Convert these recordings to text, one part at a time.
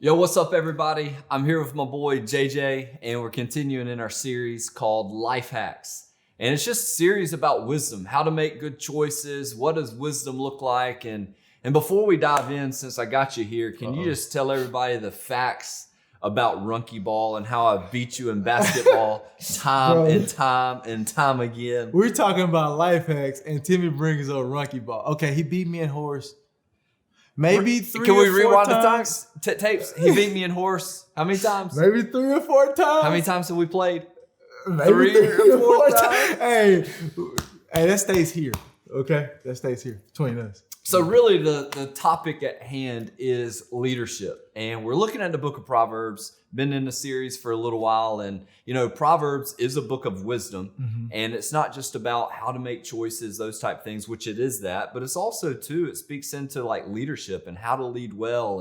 Yo, what's up, everybody? I'm here with my boy JJ, and we're continuing in our series called Life Hacks. And it's just a series about wisdom, how to make good choices, what does wisdom look like? And before we dive in, since I got you here, can you just tell everybody the facts about Runky Ball and how I beat you in basketball time and time again? We're talking about life hacks, and Timmy brings up Runky Ball. Okay, he beat me in horse. Maybe three Can or we four rewind times. the tapes? He beat me in horse. How many times? Maybe 3 or 4 times. How many times have we played? Maybe Three or four times. Hey, that stays here. Okay, that stays here between us. So really the topic at hand is leadership. And we're looking at the book of Proverbs, been in the series for a little while. And, you know, Proverbs is a book of wisdom. Mm-hmm. And it's not just about how to make choices, those type things, which it is that, but it's also too, it speaks into like leadership and how to lead well.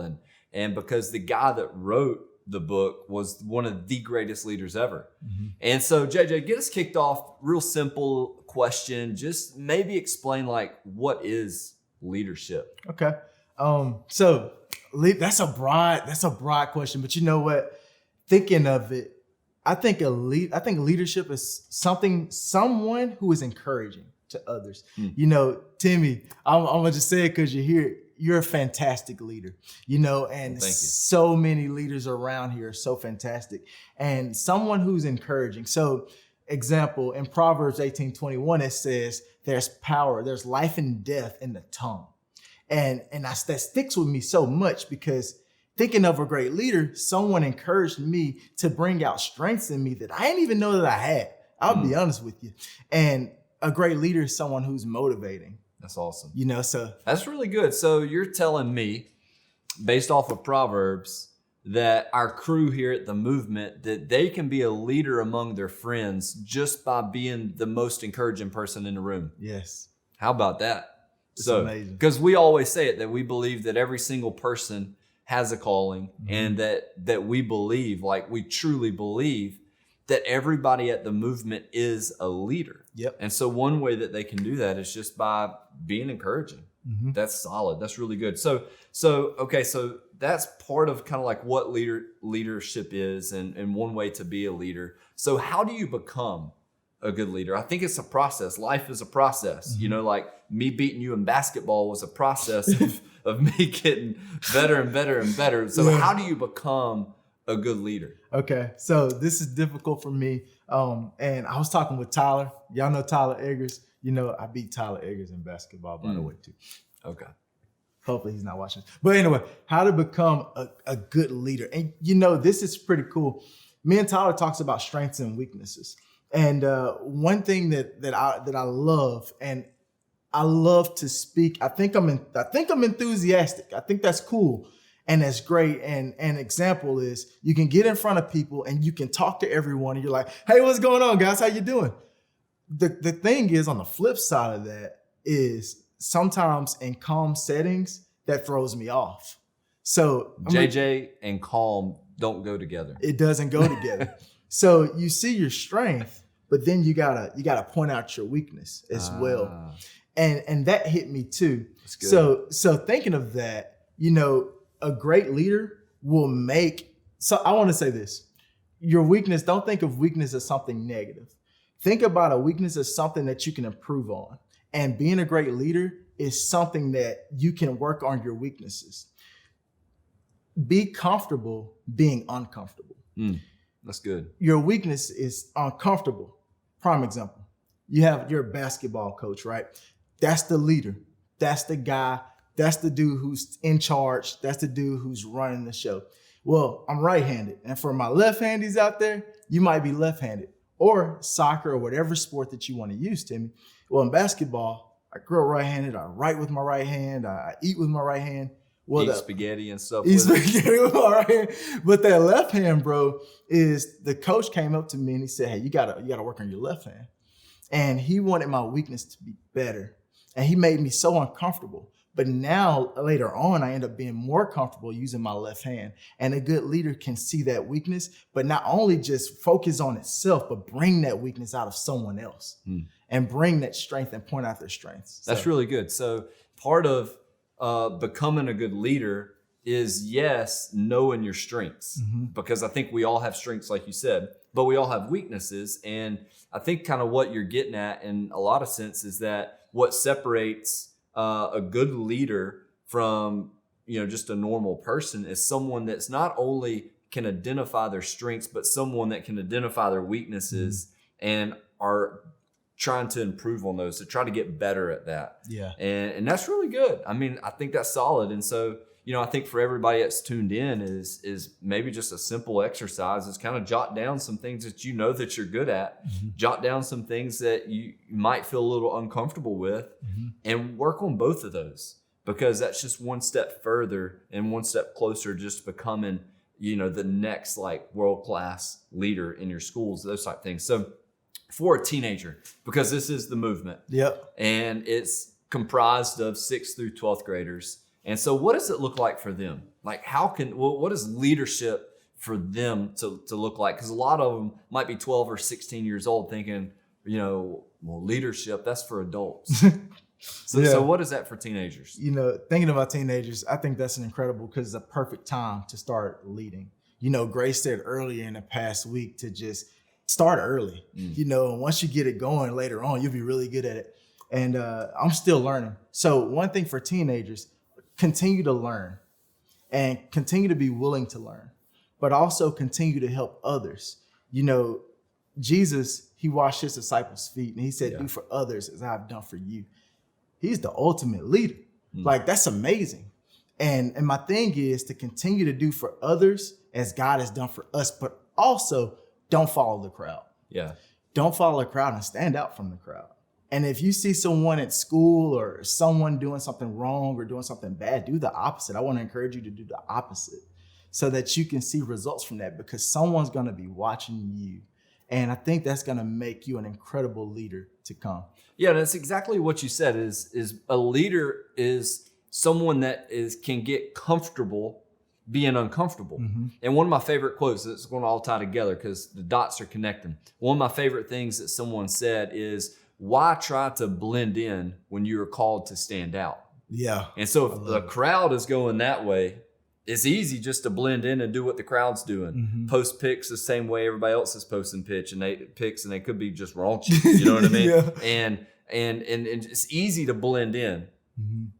And because the guy that wrote the book was one of the greatest leaders ever. Mm-hmm. And so JJ, get us kicked off. Real simple question. Just maybe explain like what is leadership? Okay. So that's a broad question, but you know what? Thinking of it, I think leadership is someone who is encouraging to others. You know, Timmy, I'm gonna just say it because you're here. You're a fantastic leader, you know, and Thank you. So many leaders around here are so fantastic, and someone who's encouraging. So, example, in Proverbs 18:21, it says, there's power, there's life and death in the tongue. And that sticks with me so much because thinking of a great leader, someone encouraged me to bring out strengths in me that I didn't even know that I had. I'll be honest with you. And a great leader is someone who's motivating. That's awesome. You know, so That's really good. So you're telling me, based off of Proverbs, that our crew here at the movement, that they can be a leader among their friends just by being the most encouraging person in the room. yes. How about that? It's amazing. Because we always say it, that we believe that every single person has a calling, and that we believe, like we truly believe, that everybody at the movement is a leader. Yep. And so one way that they can do that is just by being encouraging. Mm-hmm. That's solid. That's really good. So that's part of kind of like what leadership is, and one way to be a leader. So how do you become a good leader? I think it's a process. Life is a process. You know, like me beating you in basketball was a process of me getting better and better and better. So how do you become a good leader? Okay, so this is difficult for me. And I was talking with Tyler. Y'all know Tyler Eggers. You know, I beat Tyler Eggers in basketball, by the way, too. Okay. Hopefully he's not watching. But anyway, how to become a good leader. And you know, this is pretty cool. Me and Tyler talks about strengths and weaknesses. And one thing that I love, and I love to speak. I think I'm enthusiastic. I think that's cool. And that's great. And an example is you can get in front of people and you can talk to everyone and you're like, hey, what's going on, guys? How you doing? The thing is, on the flip side of that is sometimes in calm settings, that throws me off. So JJ and calm don't go together. it doesn't go together. So you see your strength, but then you gotta point out your weakness as well. And that hit me too. That's good. So thinking of that, you know, a great leader will make, so I want to say this, your weakness, don't think of weakness as something negative. Think about a weakness as something that you can improve on. And being a great leader is something that you can work on your weaknesses. Be comfortable being uncomfortable. That's good. Your weakness is uncomfortable. Prime example, you're a basketball coach, right? That's the leader. That's the guy. That's the dude who's in charge. That's the dude who's running the show. Well, I'm right-handed. And for my left-handies out there, you might be left-handed, or soccer or whatever sport that you want to use, Timmy. Well, in basketball, I grew up right-handed. I write with my right hand. I eat with my right hand. Well, Eat spaghetti and stuff. Eat with it. spaghetti with my right hand. But that left hand, bro, is the coach came up to me and he said, hey, you gotta work on your left hand. And he wanted my weakness to be better. And he made me so uncomfortable. But now, later on, I end up being more comfortable using my left hand. And a good leader can see that weakness, but not only just focus on itself, but bring that weakness out of someone else and bring that strength and point out their strengths. That's really good. So part of becoming a good leader is, yes, knowing your strengths, because I think we all have strengths, like you said, but we all have weaknesses. And I think kind of what you're getting at in a lot of sense is that what separates a good leader from, just a normal person is someone that's not only can identify their strengths, but someone that can identify their weaknesses and are trying to improve on those, to try to get better at that. Yeah. And that's really good. I mean, I think that's solid. And so, I think for everybody that's tuned in is maybe just a simple exercise is kind of jot down some things that that you're good at, jot down some things that you might feel a little uncomfortable with, and work on both of those, because that's just one step further and one step closer just becoming, the next like world-class leader in your schools, those type of things. So for a teenager, because this is the movement, and it's comprised of 6th through 12th graders. And so what does it look like for them? Like what is leadership for them to look like? Because a lot of them might be 12 or 16 years old thinking, leadership, that's for adults. So what is that for teenagers? Thinking about teenagers, I think that's incredible because it's a perfect time to start leading. Grace said earlier in the past week to just start early. Once you get it going later on, you'll be really good at it. And I'm still learning. So one thing for teenagers, continue to learn and continue to be willing to learn, but also continue to help others. Jesus, he washed his disciples' feet and he said, do for others as I've done for you. He's the ultimate leader. Like, that's amazing. And my thing is to continue to do for others as God has done for us, but also don't follow the crowd. Yeah. Don't follow the crowd and stand out from the crowd. And if you see someone at school or someone doing something wrong or doing something bad, do the opposite. I want to encourage you to do the opposite so that you can see results from that, because someone's going to be watching you. And I think that's going to make you an incredible leader to come. Yeah, that's exactly what you said is a leader is someone that can get comfortable being uncomfortable. And one of my favorite quotes, that's going to all tie together because the dots are connecting. One of my favorite things that someone said is, why try to blend in when you are called to stand out? Yeah. And so if the crowd is going that way, it's easy just to blend in and do what the crowd's doing. Post pics the same way everybody else is posting pics, and they could be just raunchy. You know what I mean? And it's easy to blend in.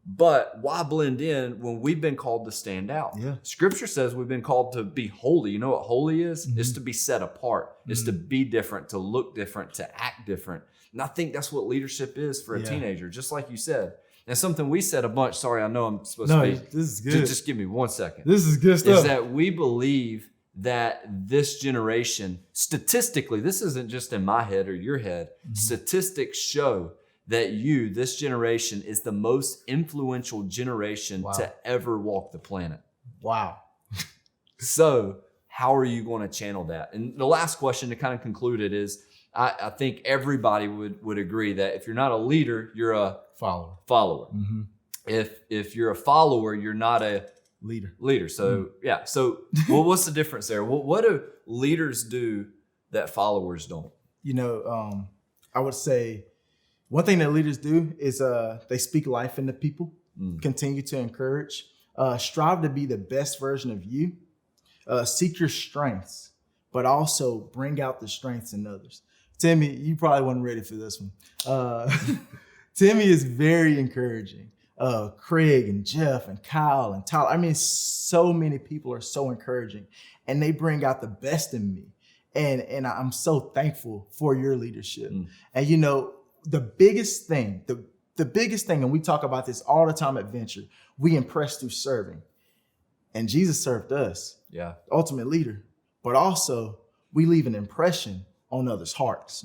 But why blend in when we've been called to stand out? Yeah. Scripture says we've been called to be holy. You know what holy is? It's to be set apart. It's to be different, to look different, to act different. And I think that's what leadership is for a teenager, just like you said. And something we said a bunch, sorry, I know I'm supposed to be. This is good. Just give me 1 second. This is good stuff. Is that we believe that this generation, statistically, this isn't just in my head or your head, statistics show that this generation is the most influential generation to ever walk the planet. Wow. So how are you going to channel that? And the last question to kind of conclude it is, I think everybody would agree that if you're not a leader, you're a follower. If you're a follower, you're not a leader. So So what's the difference there? What do leaders do that followers don't? I would say one thing that leaders do is they speak life into people, continue to encourage, strive to be the best version of you, seek your strengths, but also bring out the strengths in others. Timmy, you probably weren't ready for this one. Timmy is very encouraging. Craig and Jeff and Kyle and Tyler. I mean, so many people are so encouraging, and they bring out the best in me. And I'm so thankful for your leadership. And the biggest thing, and we talk about this all the time at Venture, we impress through serving. And Jesus served us, ultimate leader, but also we leave an impression on others' hearts.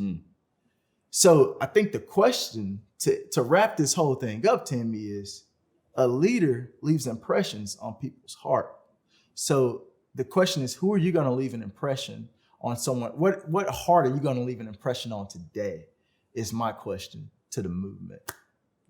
So I think the question to wrap this whole thing up, Timmy, is a leader leaves impressions on people's heart. So the question is, who are you going to leave an impression on someone? What heart are you going to leave an impression on today is my question to the movement.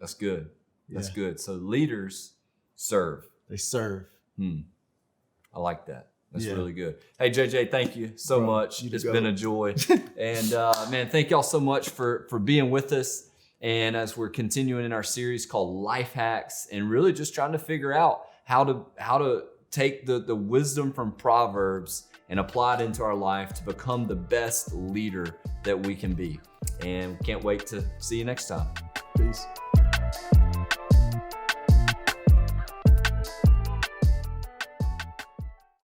That's good. That's good. So leaders serve. They serve. I like that. That's really good. Hey, JJ, thank you so much. It's been a joy. And man, thank y'all so much for being with us. And as we're continuing in our series called Life Hacks, and really just trying to figure out how to take the wisdom from Proverbs and apply it into our life to become the best leader that we can be. And can't wait to see you next time. Peace.